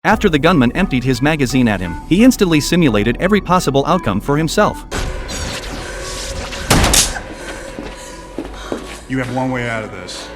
After the gunman emptied his magazine at him, he instantly simulated every possible outcome for himself. You have one way out of this.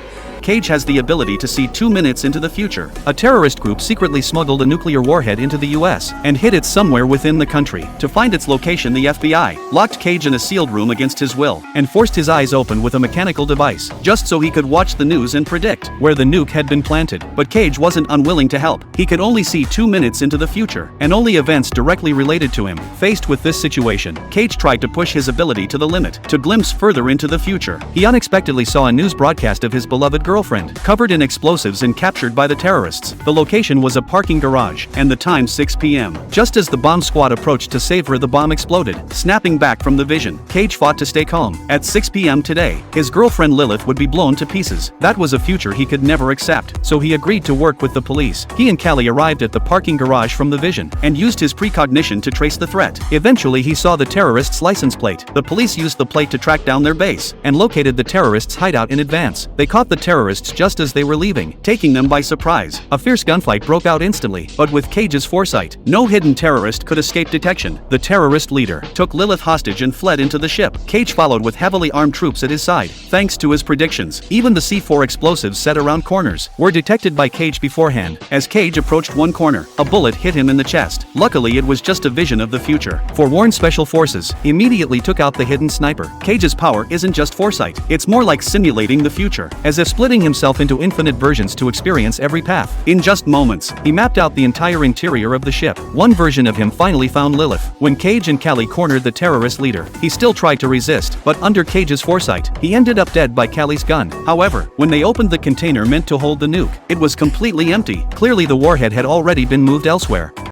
Cage has the ability to see 2 minutes into the future. A terrorist group secretly smuggled a nuclear warhead into the US and hid it somewhere within the country. To find its location, the FBI locked Cage in a sealed room against his will and forced his eyes open with a mechanical device, just so he could watch the news and predict where the nuke had been planted. But Cage wasn't unwilling to help. He could only see 2 minutes into the future, and only events directly related to him. Faced with this situation, Cage tried to push his ability to the limit, to glimpse further into the future. He unexpectedly saw a news broadcast of his beloved girlfriend, covered in explosives and captured by the terrorists. The location was a parking garage, and the time 6 p.m. Just as the bomb squad approached to save her, the bomb exploded, snapping back from the vision. Cage fought to stay calm. At 6 p.m. today, his girlfriend Lilith would be blown to pieces. That was a future he could never accept, so he agreed to work with the police. He and Callie arrived at the parking garage from the vision, and used his precognition to trace the threat. Eventually he saw the terrorists' license plate. The police used the plate to track down their base, and located the terrorists' hideout in advance. They caught the terrorists just as they were leaving, taking them by surprise. A fierce gunfight broke out instantly, but with Cage's foresight, no hidden terrorist could escape detection. The terrorist leader took Lilith hostage and fled into the ship. Cage followed with heavily armed troops at his side. Thanks to his predictions, even the C4 explosives set around corners were detected by Cage beforehand. As Cage approached one corner, a bullet hit him in the chest. Luckily, it was just a vision of the future. Forewarned special forces immediately took out the hidden sniper. Cage's power isn't just foresight, it's more like simulating the future, as if splitting himself into infinite versions to experience every path. In just moments, he mapped out the entire interior of the ship. One version of him finally found Lilith. When Cage and Callie cornered the terrorist leader, he still tried to resist, but under Cage's foresight, he ended up dead by Callie's gun. However, when they opened the container meant to hold the nuke, it was completely empty. Clearly the warhead had already been moved elsewhere.